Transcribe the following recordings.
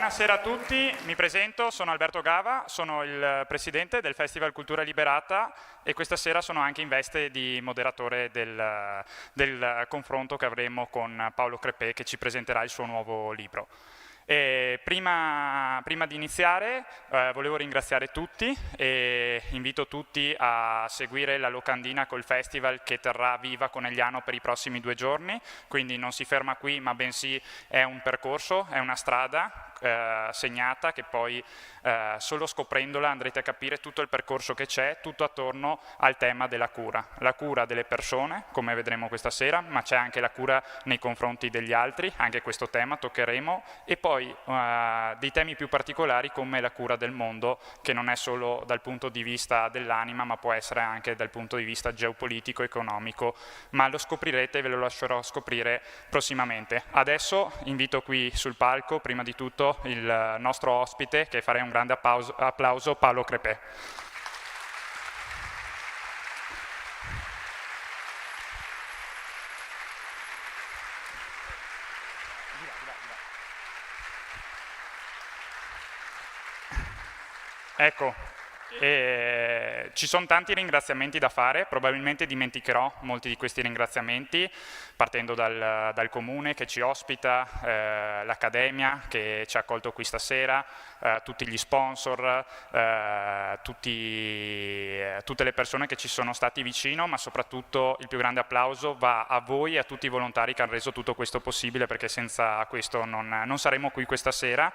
Buonasera a tutti, mi presento, sono Alberto Gava, sono il presidente del Festival Cultura Liberata e questa sera sono anche in veste di moderatore del confronto che avremo con Paolo Crepè, che ci presenterà il suo nuovo libro. E prima di iniziare volevo ringraziare tutti e invito tutti a seguire la locandina col festival che terrà a Viva Conegliano per i prossimi 2 giorni, quindi non si ferma qui ma bensì è un percorso, è una strada segnata che poi solo scoprendola andrete a capire tutto il percorso che c'è, tutto attorno al tema della cura. La cura delle persone, come vedremo questa sera, ma c'è anche la cura nei confronti degli altri, anche questo tema toccheremo, e poi dei temi più particolari come la cura del mondo, che non è solo dal punto di vista dell'anima, ma può essere anche dal punto di vista geopolitico, economico, ma lo scoprirete e ve lo lascerò scoprire prossimamente. Adesso invito qui sul palco, prima di tutto, il nostro ospite, che farei un grande applauso, Paolo Crepè. Ecco, ci sono tanti ringraziamenti da fare, probabilmente dimenticherò molti di questi ringraziamenti, partendo dal comune che ci ospita, l'accademia che ci ha accolto qui stasera, tutti gli sponsor, tutte le persone che ci sono stati vicino, ma soprattutto il più grande applauso va a voi e a tutti i volontari che hanno reso tutto questo possibile, perché senza questo non saremmo qui questa sera.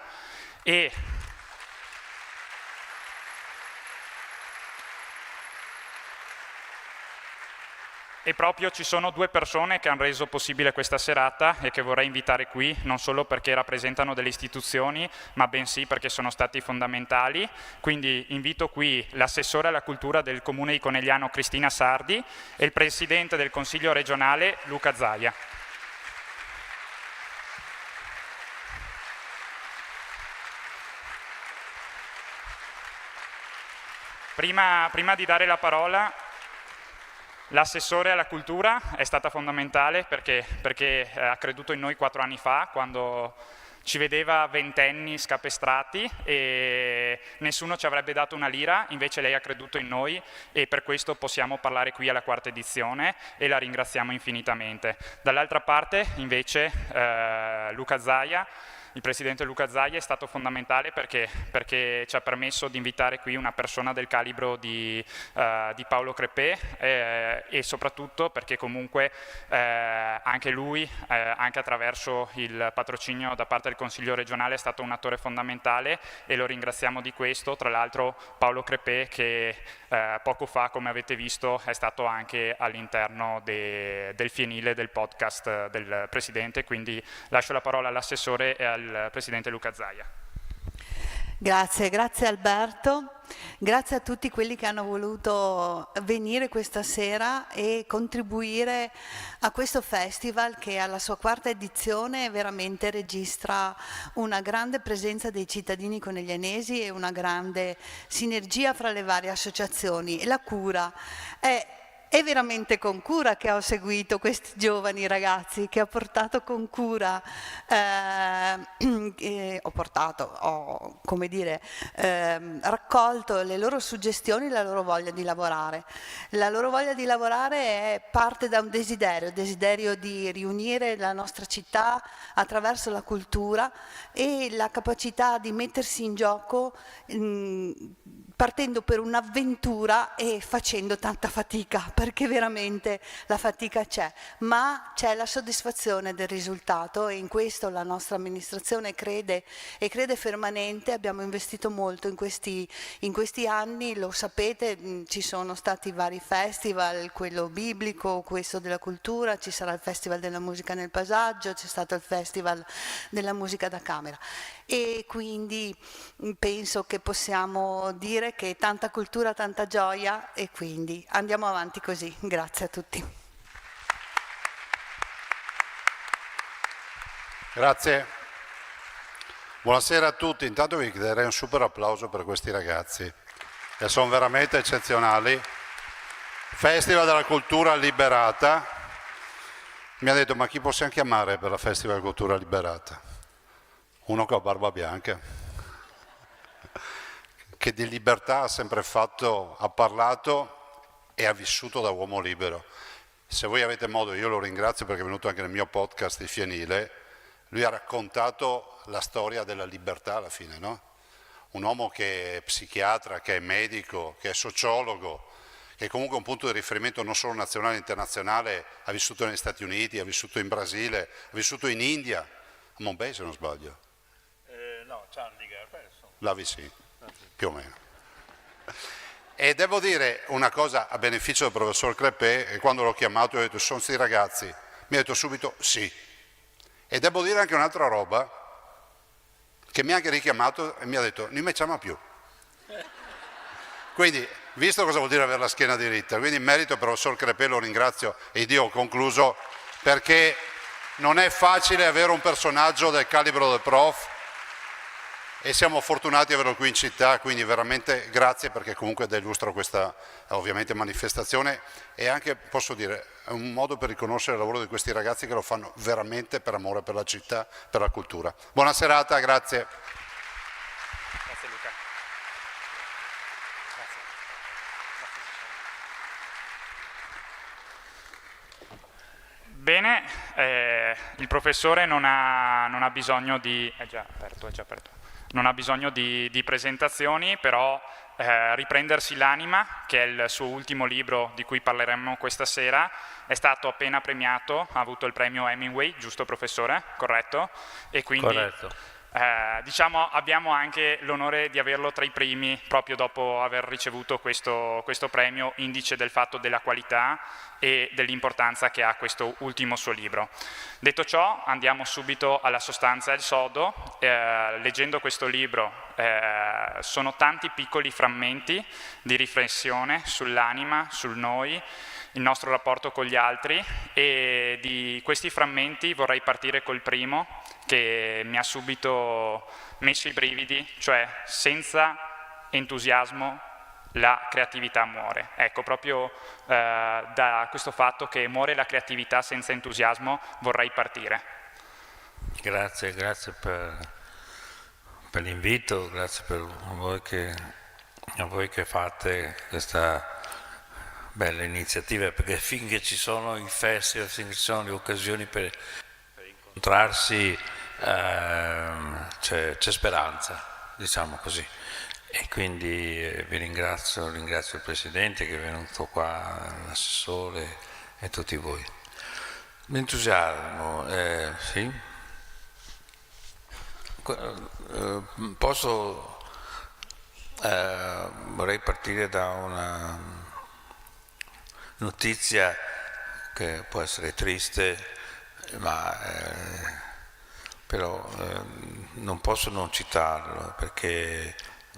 E proprio ci sono 2 persone che hanno reso possibile questa serata e che vorrei invitare qui, non solo perché rappresentano delle istituzioni, ma bensì perché sono stati fondamentali. Quindi invito qui l'assessore alla cultura del Comune di Conegliano Cristina Sardi e il presidente del Consiglio regionale Luca Zaia. Prima di dare la parola, l'assessore alla cultura è stata fondamentale perché ha creduto in noi 4 anni fa, quando ci vedeva ventenni scapestrati e nessuno ci avrebbe dato una lira, invece lei ha creduto in noi e per questo possiamo parlare qui alla 4ª edizione e la ringraziamo infinitamente. Dall'altra parte invece Luca Zaia, il presidente Luca Zaia, è stato fondamentale perché ci ha permesso di invitare qui una persona del calibro di Paolo Crepè e soprattutto perché comunque anche lui, anche attraverso il patrocinio da parte del Consiglio regionale, è stato un attore fondamentale e lo ringraziamo di questo. Tra l'altro Paolo Crepè, che poco fa, come avete visto, è stato anche all'interno del fienile del podcast del presidente, quindi lascio la parola all'assessore e al presidente Luca Zaia. Grazie Alberto, grazie a tutti quelli che hanno voluto venire questa sera e contribuire a questo festival che alla sua 4ª edizione veramente registra una grande presenza dei cittadini coneglianesi e una grande sinergia fra le varie associazioni. E la cura è veramente con cura che ho seguito questi giovani ragazzi, che ho portato con cura, ho raccolto le loro suggestioni, la loro voglia di lavorare. La loro voglia di lavorare parte da un desiderio di riunire la nostra città attraverso la cultura e la capacità di mettersi in gioco partendo per un'avventura e facendo tanta fatica, perché veramente la fatica c'è, ma c'è la soddisfazione del risultato e in questo la nostra amministrazione crede e crede fermamente. Abbiamo investito molto in questi anni, lo sapete, ci sono stati vari festival, quello biblico, questo della cultura, ci sarà il Festival della musica nel paesaggio, c'è stato il Festival della musica da camera e quindi penso che possiamo dire che tanta cultura, tanta gioia e quindi andiamo avanti così. Grazie a tutti. Grazie. Buonasera a tutti. Intanto vi chiederei un super applauso per questi ragazzi che sono veramente eccezionali. Festival della Cultura Liberata. Mi ha detto, ma chi possiamo chiamare per la Festival Cultura Liberata? uno con la barba bianca, che di libertà ha sempre fatto, ha parlato e ha vissuto da uomo libero. Se voi avete modo, io lo ringrazio perché è venuto anche nel mio podcast di Fienile, lui ha raccontato la storia della libertà alla fine, no? Un uomo che è psichiatra, che è medico, che è sociologo, che è comunque un punto di riferimento non solo nazionale e internazionale, ha vissuto negli Stati Uniti, ha vissuto in Brasile, ha vissuto in India, a Mumbai se non sbaglio. No, Chandigarh, penso. Là sì, più o meno. E devo dire una cosa a beneficio del professor Crepè, che quando l'ho chiamato gli ho detto sono questi ragazzi, mi ha detto subito sì. E devo dire anche un'altra roba, che mi ha anche richiamato e mi ha detto non mi chiama più. Quindi, visto cosa vuol dire avere la schiena diritta, quindi in merito al professor Crepè lo ringrazio e io ho concluso, perché non è facile avere un personaggio del calibro del prof e siamo fortunati di averlo qui in città, quindi veramente grazie, perché comunque illustra questa ovviamente manifestazione e anche, posso dire, è un modo per riconoscere il lavoro di questi ragazzi che lo fanno veramente per amore per la città, per la cultura. Buona serata, grazie. Grazie Luca. Bene, il professore non ha bisogno di... è già aperto. Non ha bisogno di presentazioni, però Riprendersi l'anima, che è il suo ultimo libro di cui parleremo questa sera, è stato appena premiato, ha avuto il premio Hemingway, giusto professore? Corretto? E quindi Corretto. diciamo abbiamo anche l'onore di averlo tra i primi proprio dopo aver ricevuto questo premio, indice del fatto della qualità e dell'importanza che ha questo ultimo suo libro. Detto ciò, andiamo subito alla sostanza e al sodo. Leggendo questo libro sono tanti piccoli frammenti di riflessione sull'anima, sul noi, il nostro rapporto con gli altri, e di questi frammenti vorrei partire col primo, che mi ha subito messo i brividi, cioè senza entusiasmo la creatività muore. Ecco, proprio da questo fatto che muore la creatività senza entusiasmo vorrei partire. Grazie per l'invito, grazie a voi che fate questa bella iniziativa, perché finché ci sono i festival, finché ci sono le occasioni per incontrarsi, c'è speranza, diciamo così. E quindi ringrazio il Presidente che è venuto qua, l'assessore e tutti voi. L'entusiasmo, sì. Vorrei partire da una notizia che può essere triste, ma però non posso non citarlo, perché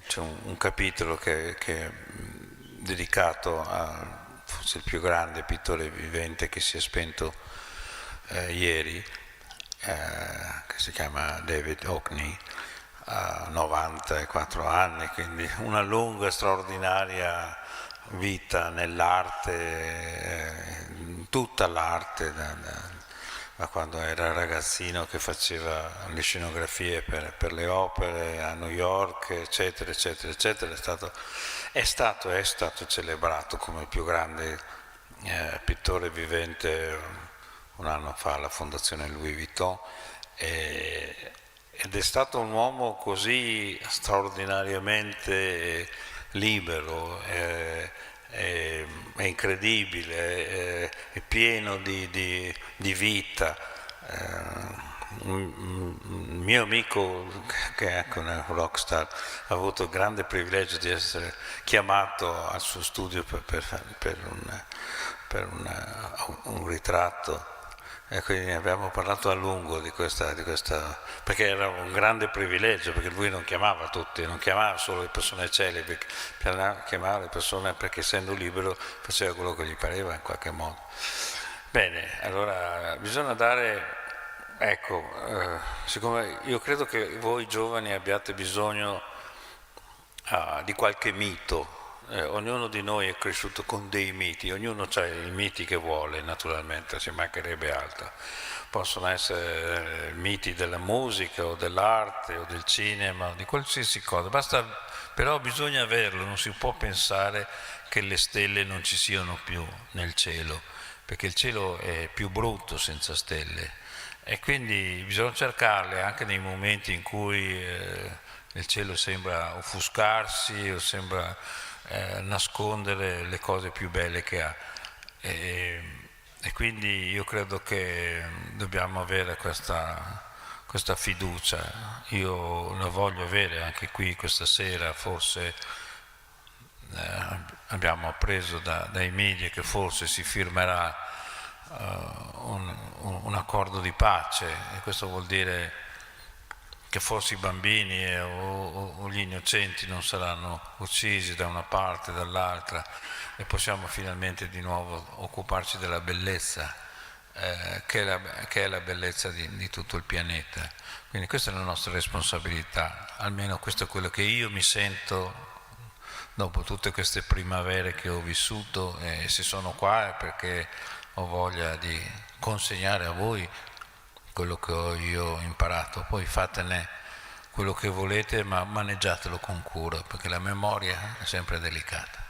c'è un capitolo che è dedicato a forse il più grande pittore vivente che si è spento ieri, che si chiama David Hockney, ha 94 anni, quindi una lunga, straordinaria vita nell'arte, tutta l'arte, da quando era ragazzino che faceva le scenografie per le opere a New York, eccetera, eccetera, eccetera. È stato celebrato come il più grande pittore vivente un anno fa alla Fondazione Louis Vuitton, ed è stato un uomo così straordinariamente libero, è incredibile, è pieno di vita. Un mio amico, che è anche una rockstar, ha avuto il grande privilegio di essere chiamato al suo studio per un ritratto, e quindi abbiamo parlato a lungo di questa, perché era un grande privilegio, perché lui non chiamava tutti, non chiamava solo le persone celebri, chiamava le persone perché, essendo libero, faceva quello che gli pareva in qualche modo. Bene, allora bisogna dare, ecco, siccome io credo che voi giovani abbiate bisogno di qualche mito ognuno di noi è cresciuto con dei miti, ognuno ha i miti che vuole, naturalmente, ci mancherebbe altro. Possono essere miti della musica o dell'arte o del cinema, di qualsiasi cosa, però bisogna averlo, non si può pensare che le stelle non ci siano più nel cielo, perché il cielo è più brutto senza stelle e quindi bisogna cercarle anche nei momenti in cui il cielo sembra offuscarsi o sembra nascondere le cose più belle che ha. E quindi io credo che dobbiamo avere questa fiducia. Io la voglio avere anche qui questa sera, forse abbiamo appreso dai media che forse si firmerà un accordo di pace e questo vuol dire che forse i bambini o gli innocenti non saranno uccisi da una parte e dall'altra e possiamo finalmente di nuovo occuparci della bellezza che è la bellezza di tutto il pianeta. Quindi questa è la nostra responsabilità, almeno questo è quello che io mi sento dopo tutte queste primavere che ho vissuto e se sono qua è perché ho voglia di consegnare a voi quello che ho io imparato, poi fatene quello che volete ma maneggiatelo con cura perché la memoria è sempre delicata.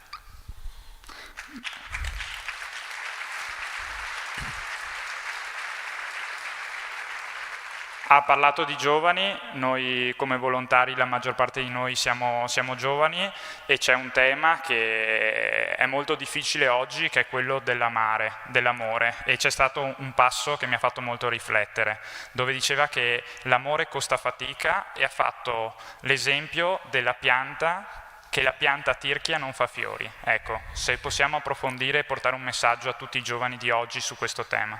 Ha parlato di giovani, noi come volontari la maggior parte di noi siamo giovani e c'è un tema che è molto difficile oggi che è quello dell'amore e c'è stato un passo che mi ha fatto molto riflettere dove diceva che l'amore costa fatica e ha fatto l'esempio della pianta che la pianta tirchia non fa fiori. Ecco, se possiamo approfondire e portare un messaggio a tutti i giovani di oggi su questo tema.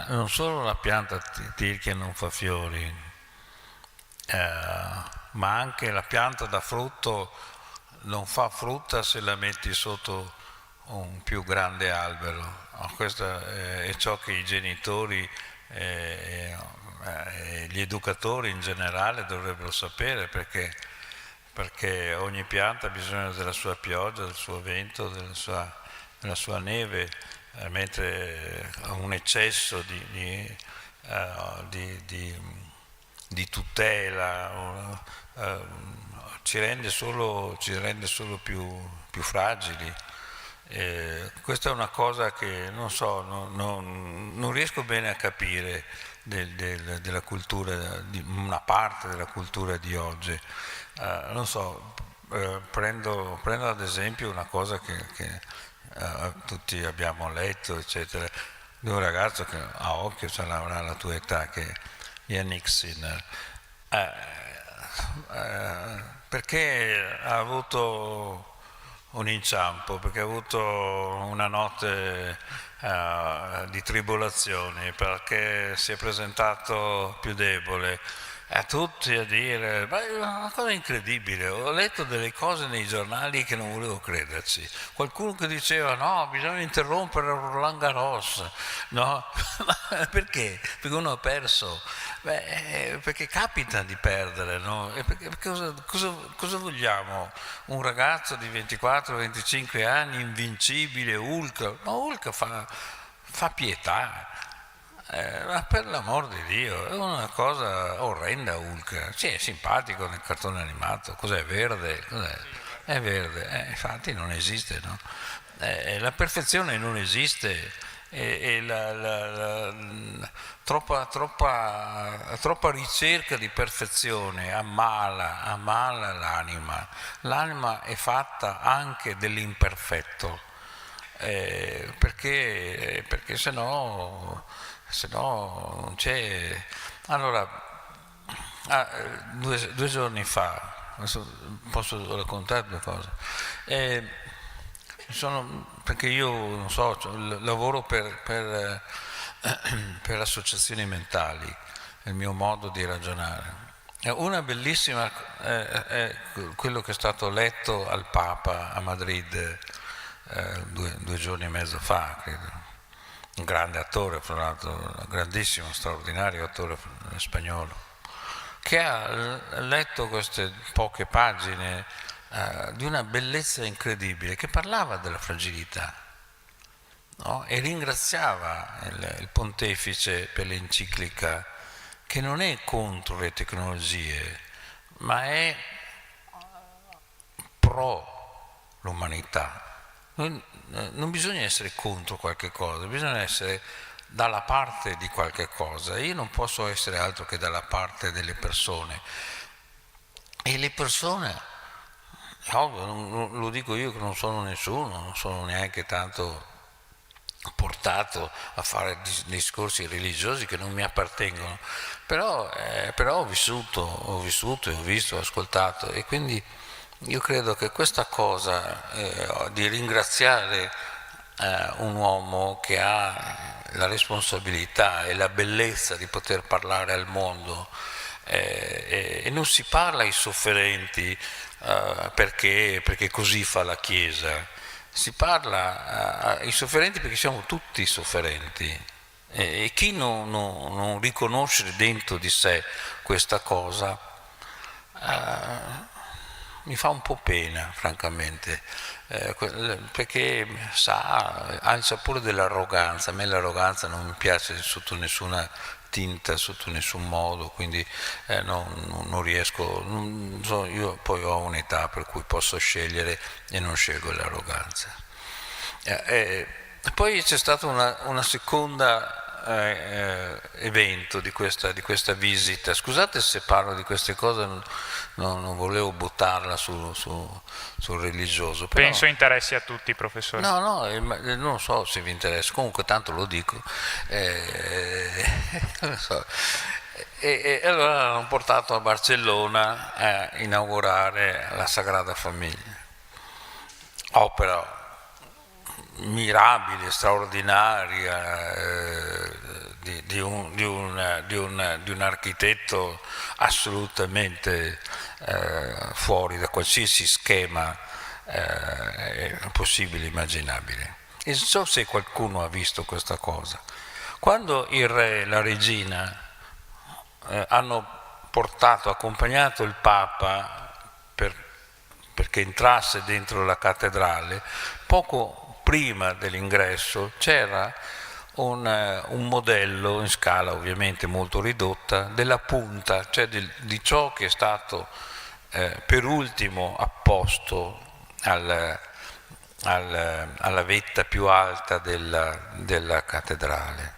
Non solo la pianta tirchia non fa fiori, ma anche la pianta da frutto non fa frutta se la metti sotto un più grande albero. Questo è ciò che i genitori e gli educatori in generale dovrebbero sapere perché ogni pianta ha bisogno della sua pioggia, del suo vento, della sua neve, mentre un eccesso di tutela ci rende solo più fragili. Questa è una cosa che non so, non riesco bene a capire della cultura, di una parte della cultura di oggi. Non so, prendo ad esempio una cosa che tutti abbiamo letto, eccetera, di un ragazzo che a occhio avrà la tua età, che è Yannick Sinner, perché ha avuto un inciampo, perché ha avuto una notte di tribolazioni, perché si è presentato più debole. A tutti a dire, ma è una cosa incredibile, ho letto delle cose nei giornali che non volevo crederci, qualcuno che diceva no, bisogna interrompere Roland Garros, no? Perché? Perché uno ha perso, perché capita di perdere, no? E perché cosa vogliamo? Un ragazzo di 24-25 anni, invincibile, Hulk, ma Hulk fa pietà. Ma per l'amor di Dio, è una cosa orrenda Hulk. Sì, è simpatico nel cartone animato, cos'è verde? Cos'è? È verde, infatti non esiste, no? La perfezione non esiste e troppa ricerca di perfezione ammala l'anima. L'anima è fatta anche dell'imperfetto, perché se no non c'è. Allora, due giorni fa, posso raccontare due cose, perché io non so, lavoro per associazioni mentali, è il mio modo di ragionare. Una bellissima è quello che è stato letto al Papa a Madrid 2 giorni e mezzo fa, credo. Un grande attore, fra l'altro, grandissimo, straordinario attore spagnolo, che ha letto queste poche pagine di una bellezza incredibile, che parlava della fragilità, no? E ringraziava il pontefice per l'enciclica, che non è contro le tecnologie, ma è pro l'umanità. Non bisogna essere contro qualche cosa, bisogna essere dalla parte di qualche cosa. Io non posso essere altro che dalla parte delle persone. E le persone, lo dico io che non sono nessuno, non sono neanche tanto portato a fare discorsi religiosi che non mi appartengono, però ho vissuto e ho visto, ho ascoltato, e quindi io credo che questa cosa di ringraziare un uomo che ha la responsabilità e la bellezza di poter parlare al mondo, e non si parla ai sofferenti perché così fa la Chiesa, si parla ai sofferenti perché siamo tutti sofferenti, e chi non riconosce dentro di sé questa cosa mi fa un po' pena, francamente, perché ha il sapore dell'arroganza. A me l'arroganza non mi piace sotto nessuna tinta, sotto nessun modo, quindi non riesco, io poi ho un'età per cui posso scegliere e non scelgo l'arroganza. Poi c'è stato una seconda evento di questa visita. Scusate se parlo di queste cose, non volevo buttarla sul religioso. Però, penso interessi a tutti, professore. Non so se vi interessa, comunque tanto lo dico. Non so. E allora l'hanno portato a Barcellona a inaugurare la Sagrada Famiglia, opera mirabile, straordinaria, di un architetto assolutamente fuori da qualsiasi schema possibile, immaginabile. E non so se qualcuno ha visto questa cosa. Quando il re e la regina hanno accompagnato il Papa perché entrasse dentro la cattedrale, poco prima dell'ingresso c'era un modello in scala ovviamente molto ridotta della punta, cioè di ciò che è stato per ultimo apposto alla vetta più alta della cattedrale.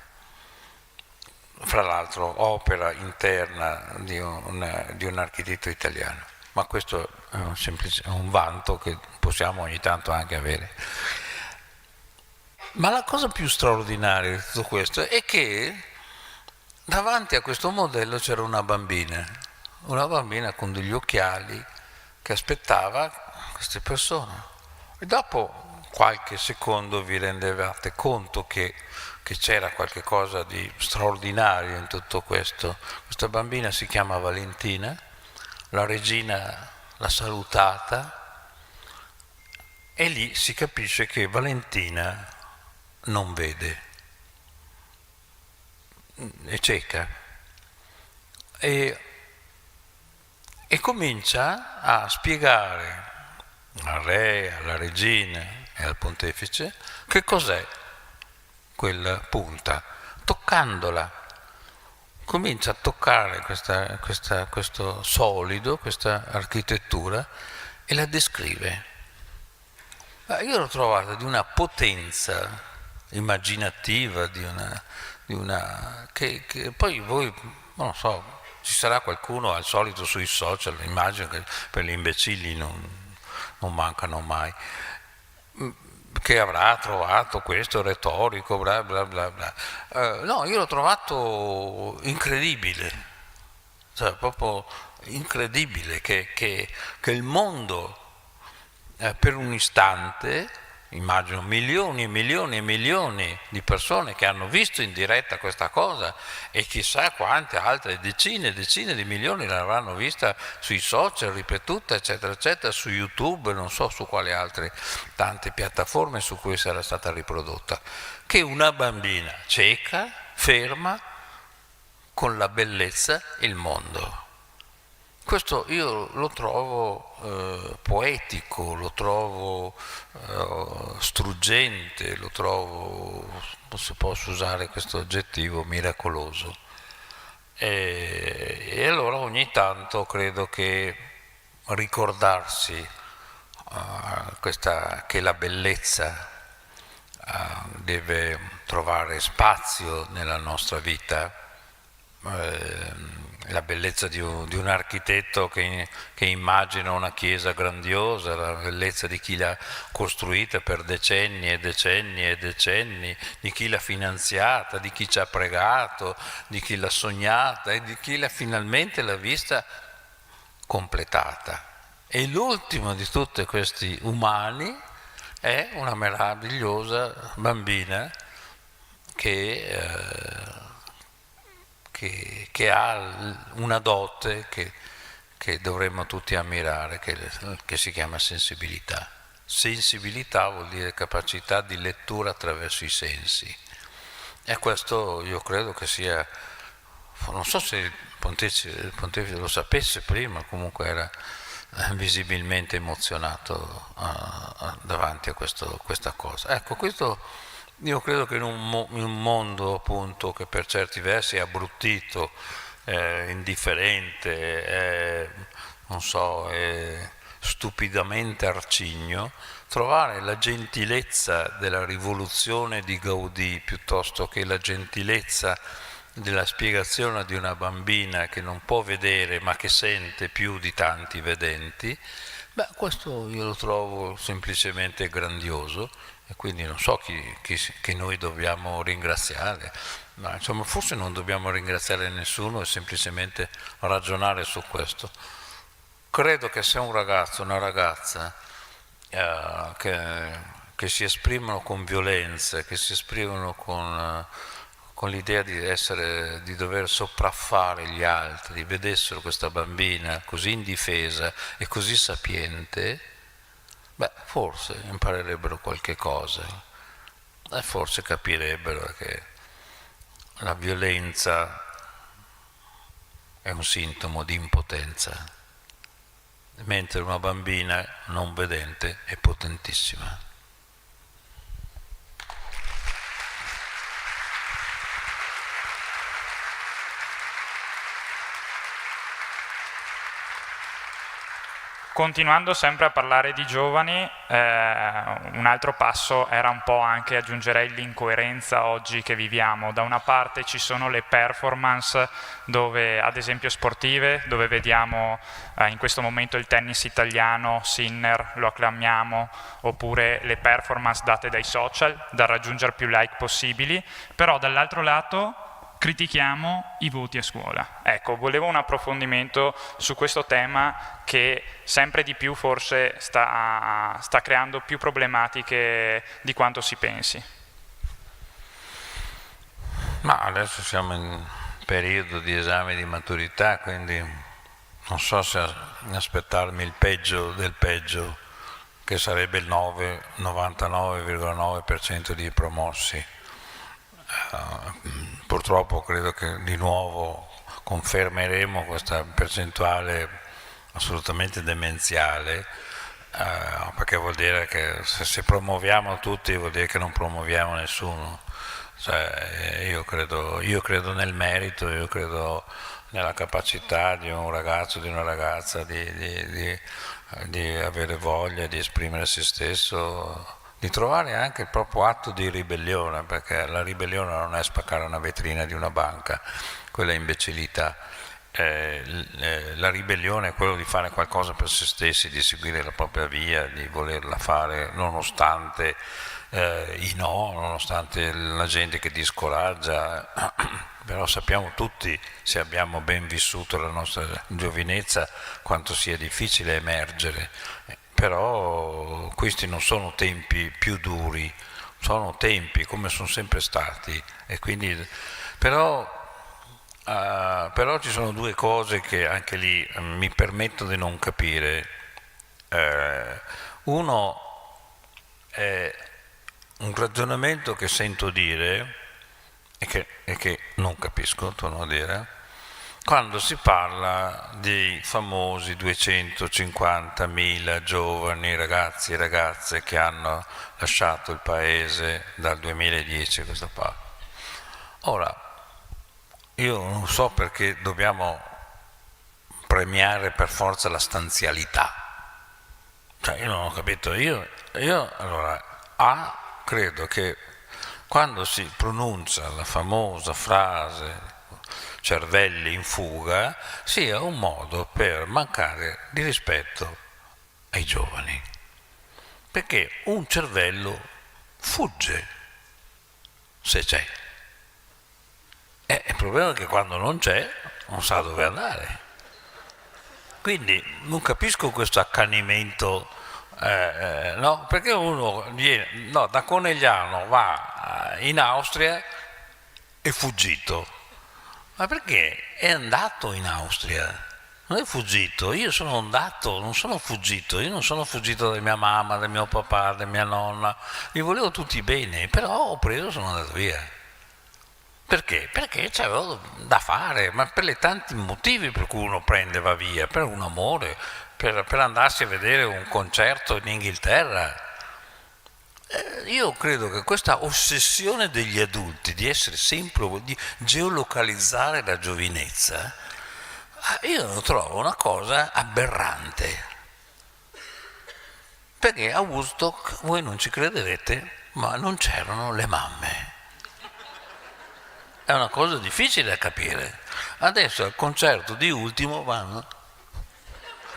Fra l'altro opera interna di un architetto italiano, ma questo è un vanto che possiamo ogni tanto anche avere. Ma la cosa più straordinaria di tutto questo è che davanti a questo modello c'era una bambina con degli occhiali che aspettava queste persone. E dopo qualche secondo vi rendevate conto che c'era qualche cosa di straordinario in tutto questo. Questa bambina si chiama Valentina, la regina l'ha salutata e lì si capisce che Valentina non vede, è cieca, e comincia a spiegare al re, alla regina e al pontefice che cos'è quella punta. Toccandola, comincia a toccare questo solido, questa architettura, e la descrive. Io l'ho trovata di una potenza immaginativa, che poi voi, non so, ci sarà qualcuno al solito sui social, immagino che per gli imbecilli non mancano mai, che avrà trovato questo retorico, bla bla bla bla. No, io l'ho trovato incredibile, cioè proprio incredibile che il mondo per un istante, immagino milioni e milioni e milioni di persone che hanno visto in diretta questa cosa, e chissà quante altre decine e decine di milioni l'avranno vista sui social, ripetuta, eccetera, eccetera, su YouTube, non so su quali altre tante piattaforme su cui sarà stata riprodotta, che una bambina cieca ferma con la bellezza il mondo. questo io lo trovo poetico, lo trovo struggente, lo trovo, se posso usare questo aggettivo, miracoloso. E allora ogni tanto credo che ricordarsi che la bellezza deve trovare spazio nella nostra vita, la bellezza di un architetto che immagina una chiesa grandiosa, la bellezza di chi l'ha costruita per decenni e decenni e decenni, di chi l'ha finanziata, di chi ci ha pregato, di chi l'ha sognata e di chi finalmente l'ha vista completata. E l'ultimo di tutti questi umani è una meravigliosa bambina che ha una dote che dovremmo tutti ammirare, che si chiama sensibilità. Sensibilità vuol dire capacità di lettura attraverso i sensi. E questo io credo che sia, non so se il pontefice lo sapesse prima, comunque era visibilmente emozionato davanti a questa cosa. Ecco, questo io credo che in un mondo appunto che per certi versi è abbruttito, indifferente, non so, stupidamente arcigno, trovare la gentilezza della rivoluzione di Gaudì piuttosto che la gentilezza della spiegazione di una bambina che non può vedere ma che sente più di tanti vedenti, questo io lo trovo semplicemente grandioso e quindi non so chi noi dobbiamo ringraziare, ma insomma forse non dobbiamo ringraziare nessuno e semplicemente ragionare su questo. Credo che se un ragazzo o una ragazza che si esprimono con violenza, che si esprimono con l'idea di dover sopraffare gli altri, vedessero questa bambina così indifesa e così sapiente, forse imparerebbero qualche cosa e forse capirebbero che la violenza è un sintomo di impotenza, mentre una bambina non vedente è potentissima. Continuando sempre a parlare di giovani, un altro passo era un po' anche, aggiungerei, l'incoerenza oggi che viviamo. Da una parte ci sono le performance, dove, ad esempio sportive, dove vediamo in questo momento il tennis italiano, Sinner, lo acclamiamo, oppure le performance date dai social, da raggiungere più like possibili, però dall'altro lato critichiamo i voti a scuola. Ecco, volevo un approfondimento su questo tema che sempre di più forse sta creando più problematiche di quanto si pensi. Ma adesso siamo in periodo di esame di maturità, quindi non so se aspettarmi il peggio del peggio, che sarebbe il 99,9% di promossi. Purtroppo credo che di nuovo confermeremo questa percentuale assolutamente demenziale, perché vuol dire che se promuoviamo tutti vuol dire che non promuoviamo nessuno. Cioè, io credo nel merito, io credo nella capacità di un ragazzo, di una ragazza di avere voglia di esprimere se stesso, di trovare anche il proprio atto di ribellione, perché la ribellione non è spaccare una vetrina di una banca, quella è imbecillità. La ribellione è quello di fare qualcosa per se stessi, di seguire la propria via, di volerla fare nonostante i no, nonostante la gente che ti scoraggia. Però sappiamo tutti, se abbiamo ben vissuto la nostra giovinezza, quanto sia difficile emergere. Però questi non sono tempi più duri, sono tempi come sono sempre stati, e quindi però ci sono due cose che anche lì mi permetto di non capire. Uno è un ragionamento che sento dire e che non capisco, torno a dire, quando si parla dei famosi 250.000 giovani ragazzi e ragazze che hanno lasciato il paese dal 2010 a questa parte. Ora, io non so perché dobbiamo premiare per forza la stanzialità. Cioè, io non ho capito, io allora, credo che quando si pronuncia la famosa frase cervelli in fuga sia un modo per mancare di rispetto ai giovani, perché un cervello fugge se c'è, il problema è che quando non c'è non sa dove andare, quindi non capisco questo accanimento, no? Perché uno viene, no, da Conegliano va in Austria è fuggito. Ma perché è andato in Austria? Non è fuggito, io sono andato, non sono fuggito, io non sono fuggito da mia mamma, da mio papà, da mia nonna, li volevo tutti bene, però ho preso e sono andato via. Perché? Perché c'avevo da fare, ma per i tanti motivi per cui uno prende e va via, per un amore, per andarsi a vedere un concerto in Inghilterra. Io credo che questa ossessione degli adulti di essere sempre, di geolocalizzare la giovinezza, io lo trovo una cosa aberrante. Perché a Woodstock, voi non ci crederete, ma non c'erano le mamme. È una cosa difficile da capire. Adesso al concerto di Ultimo vanno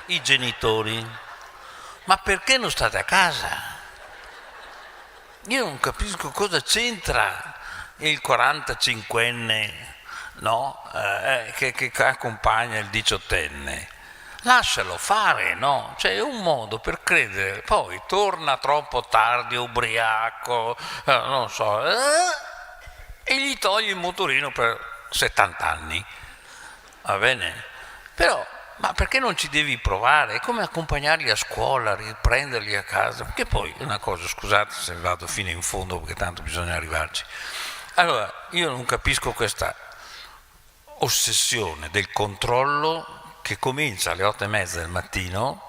i genitori. Ma perché non state a casa? Io non capisco cosa c'entra il 45enne, no? Che accompagna il 18enne. Lascialo fare, no? Cioè è un modo per credere, poi torna troppo tardi, ubriaco, non so, e gli togli il motorino per 70 anni, va bene? Però, ma perché non ci devi provare? È come accompagnarli a scuola, riprenderli a casa, perché poi una cosa, scusate se vado fino in fondo perché tanto bisogna arrivarci. Allora, io non capisco questa ossessione del controllo che comincia alle 8:30 del mattino,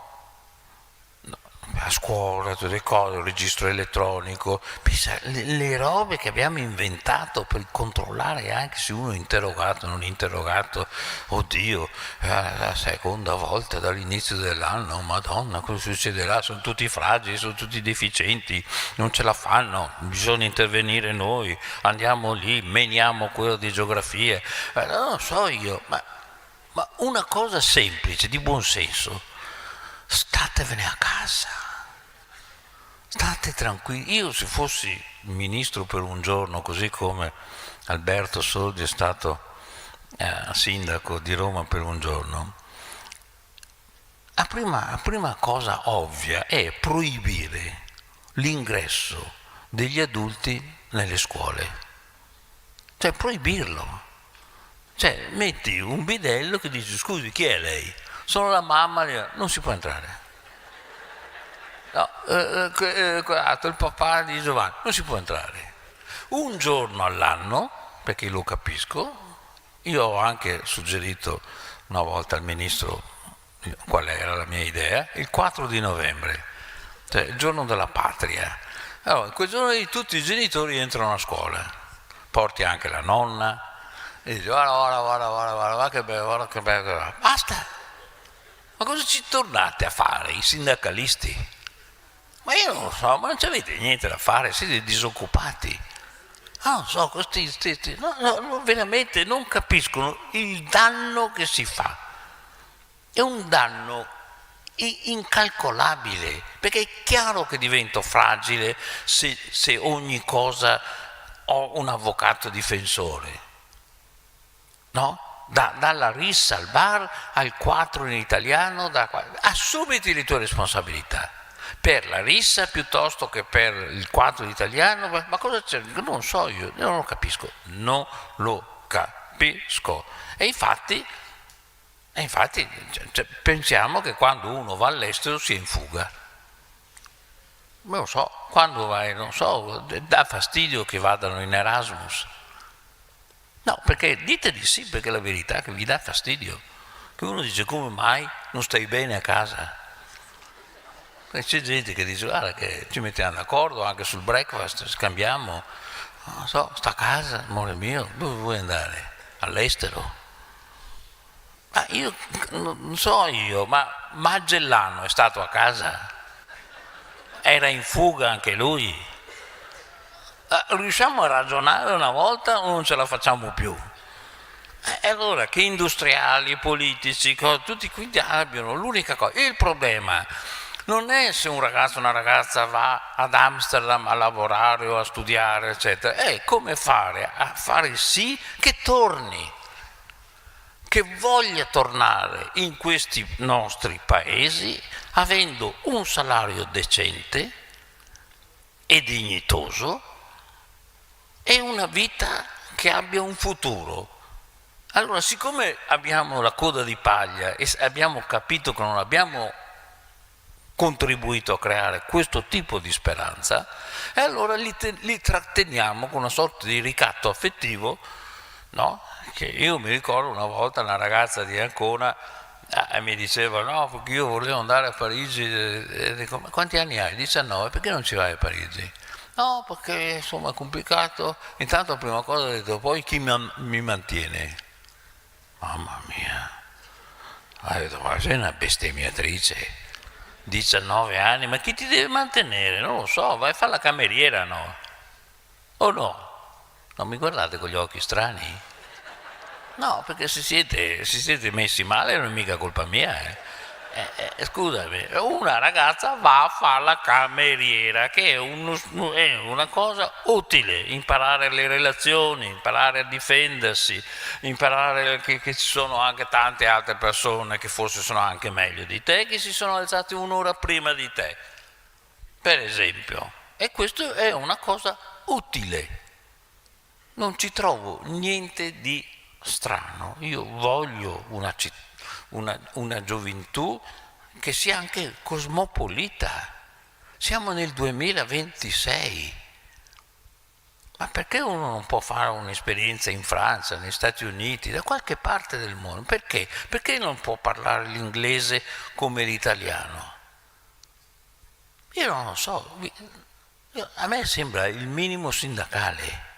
a scuola, tutte le cose, il registro elettronico, pensa, le robe che abbiamo inventato per controllare anche se uno è interrogato o non è interrogato. Oddio, la seconda volta dall'inizio dell'anno, madonna, cosa succederà? Sono tutti fragili, sono tutti deficienti, non ce la fanno, bisogna intervenire noi, andiamo lì, meniamo quello di geografia, non so io, ma una cosa semplice, di buon senso. Statevene a casa, state tranquilli. Io se fossi ministro per un giorno, così come Alberto Sordi è stato sindaco di Roma per un giorno, la prima cosa ovvia è proibire l'ingresso degli adulti nelle scuole, cioè proibirlo. Cioè metti un bidello che dice: scusi, chi è lei? Sono la mamma, non si può entrare. No, il papà di Giovanni, non si può entrare. Un giorno all'anno, perché lo capisco, io ho anche suggerito una volta al ministro qual era la mia idea, il 4 di novembre, cioè il giorno della patria. Allora, quel giorno lì tutti i genitori entrano a scuola, porti anche la nonna, e dici guarda che bello, basta. Ma cosa ci tornate a fare i sindacalisti? Ma io non lo so, ma non avete niente da fare, siete disoccupati. Non so, questi no, veramente non capiscono il danno che si fa. È un danno incalcolabile, perché è chiaro che divento fragile se ogni cosa ho un avvocato difensore, no? Dalla rissa al bar al 4 in italiano, assumiti le tue responsabilità per la rissa piuttosto che per il 4 in italiano. Ma cosa c'è? Non so, io non lo capisco, non lo capisco. E infatti cioè, pensiamo che quando uno va all'estero sia in fuga. Non lo so, quando vai, non so, dà fastidio che vadano in Erasmus. No, perché dite di sì, perché la verità è che vi dà fastidio. Che uno dice come mai non stai bene a casa? E c'è gente che dice guarda che ci mettiamo d'accordo anche sul breakfast, scambiamo, non so, sta a casa, amore mio, dove vuoi andare? All'estero? Ma io non so io, ma Magellano è stato a casa? Era in fuga anche lui? Riusciamo a ragionare una volta o non ce la facciamo più? E allora che industriali, politici, tutti quindi abbiano l'unica cosa. Il problema non è se un ragazzo o una ragazza va ad Amsterdam a lavorare o a studiare, eccetera, è come fare a fare sì che torni, che voglia tornare in questi nostri paesi avendo un salario decente e dignitoso e una vita che abbia un futuro. Allora, siccome abbiamo la coda di paglia e abbiamo capito che non abbiamo contribuito a creare questo tipo di speranza, e allora li tratteniamo con una sorta di ricatto affettivo, no? Che io mi ricordo una volta una ragazza di Ancona mi diceva no, perché io volevo andare a Parigi, e dico, ma quanti anni hai? 19, perché non ci vai a Parigi? No, perché insomma è complicato. Intanto la prima cosa ho detto, poi chi mi mantiene? Mamma mia, ho detto, ma sei una bestemmiatrice, 19 anni, ma chi ti deve mantenere? Non lo so, vai a fare la cameriera, no? O no? Non mi guardate con gli occhi strani? No, perché se siete messi male non è mica colpa mia. Scusami, una ragazza va a fare la cameriera, che è una cosa utile, imparare le relazioni, imparare a difendersi, imparare che ci sono anche tante altre persone che forse sono anche meglio di te, che si sono alzati un'ora prima di te, per esempio. E questo è una cosa utile. Non ci trovo niente di strano. Io voglio una gioventù che sia anche cosmopolita. Siamo nel 2026. Ma perché uno non può fare un'esperienza in Francia, negli Stati Uniti, da qualche parte del mondo? Perché? Perché non può parlare l'inglese come l'italiano? Io non lo so. A me sembra il minimo sindacale.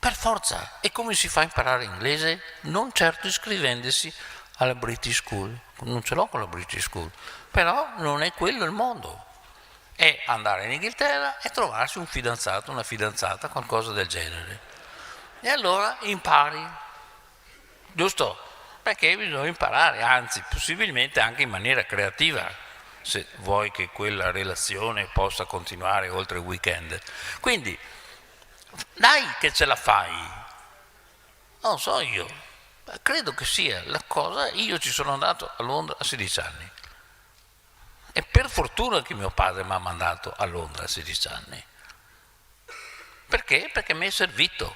Per forza. E come si fa a imparare inglese? Non certo iscrivendosi alla British School. Non ce l'ho con la British School. Però non è quello il mondo. È andare in Inghilterra e trovarsi un fidanzato, una fidanzata, qualcosa del genere. E allora impari. Giusto? Perché bisogna imparare, anzi, possibilmente anche in maniera creativa, se vuoi che quella relazione possa continuare oltre il weekend. Quindi, dai che ce la fai, non so io, credo che sia la cosa. Io ci sono andato a Londra a 16 anni e per fortuna che mio padre mi ha mandato a Londra a 16 anni. Perché? Perché mi è servito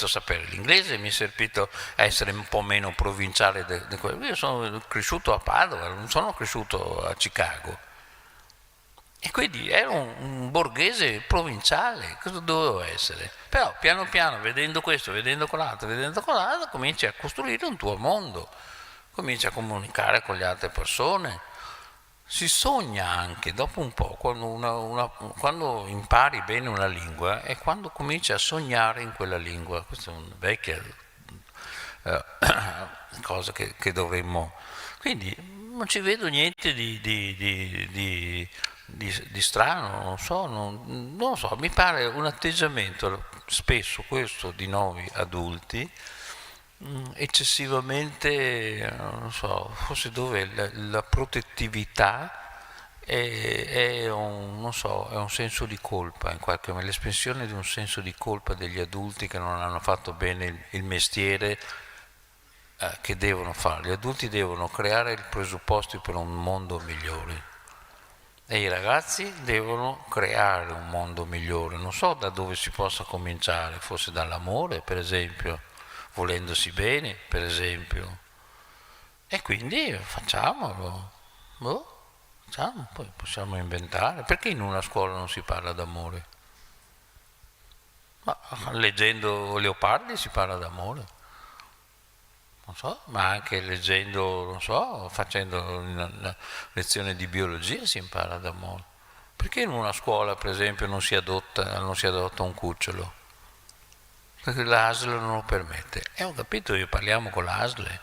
sapere l'inglese, mi è servito essere un po' meno provinciale di quello. Io sono cresciuto a Padova, non sono cresciuto a Chicago. E quindi ero un borghese provinciale, cosa dovevo essere? Però piano piano, vedendo questo, vedendo quell'altro, cominci a costruire un tuo mondo, cominci a comunicare con le altre persone. Si sogna anche, dopo un po', quando impari bene una lingua, è quando cominci a sognare in quella lingua. Questa è una vecchia cosa che dovremmo... Quindi non ci vedo niente di strano, non lo so, mi pare un atteggiamento spesso questo di noi adulti eccessivamente, non so, forse dove la protettività è un senso di colpa, in qualche modo, l'espressione di un senso di colpa degli adulti che non hanno fatto bene il mestiere che devono fare. Gli adulti devono creare i presupposti per un mondo migliore. E i ragazzi devono creare un mondo migliore. Non so da dove si possa cominciare, forse dall'amore, per esempio, volendosi bene, per esempio. E quindi facciamolo. Poi possiamo inventare. Perché in una scuola non si parla d'amore? Ma leggendo Leopardi si parla d'amore, non so, ma anche leggendo, non so, facendo una lezione di biologia si impara d'amore. Perché in una scuola, per esempio, non si adotta un cucciolo? Perché l'ASL non lo permette. E ho capito, parliamo con l'ASL.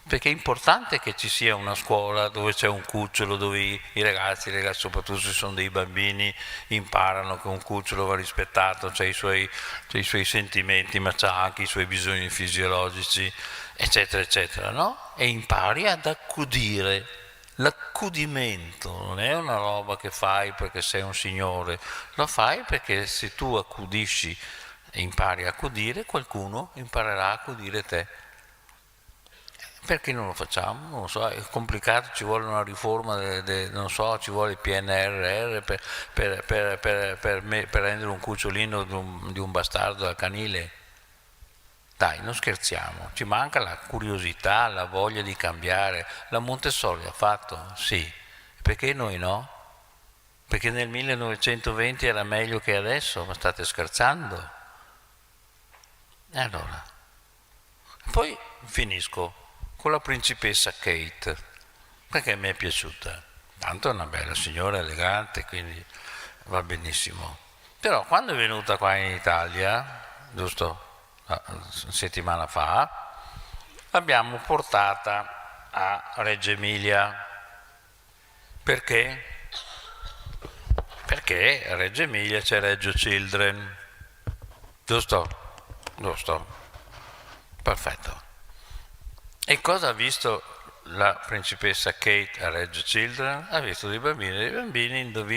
Perché è importante che ci sia una scuola dove c'è un cucciolo, dove i ragazzi, soprattutto se sono dei bambini, imparano che un cucciolo va rispettato, c'ha i suoi sentimenti, ma c'ha anche i suoi bisogni fisiologici, eccetera, eccetera, no? E impari ad accudire. L'accudimento non è una roba che fai perché sei un signore, lo fai perché se tu accudisci e impari a accudire, qualcuno imparerà a accudire te. Perché non lo facciamo? Non lo so, è complicato, ci vuole una riforma, non so, ci vuole il PNRR per rendere un cucciolino di un bastardo al canile. Dai, non scherziamo, ci manca la curiosità, la voglia di cambiare. La Montessori ha fatto? Sì. Perché noi no? Perché nel 1920 era meglio che adesso, ma state scherzando? E allora? Poi finisco con la principessa Kate, perché mi è piaciuta. Tanto è una bella signora, elegante, quindi va benissimo. Però quando è venuta qua in Italia, giusto una settimana fa, l'abbiamo portata a Reggio Emilia. Perché? Perché a Reggio Emilia c'è Reggio Children. Giusto? Giusto. Perfetto. E cosa ha visto la principessa Kate a Reggio Children? Ha visto dei bambini, indovina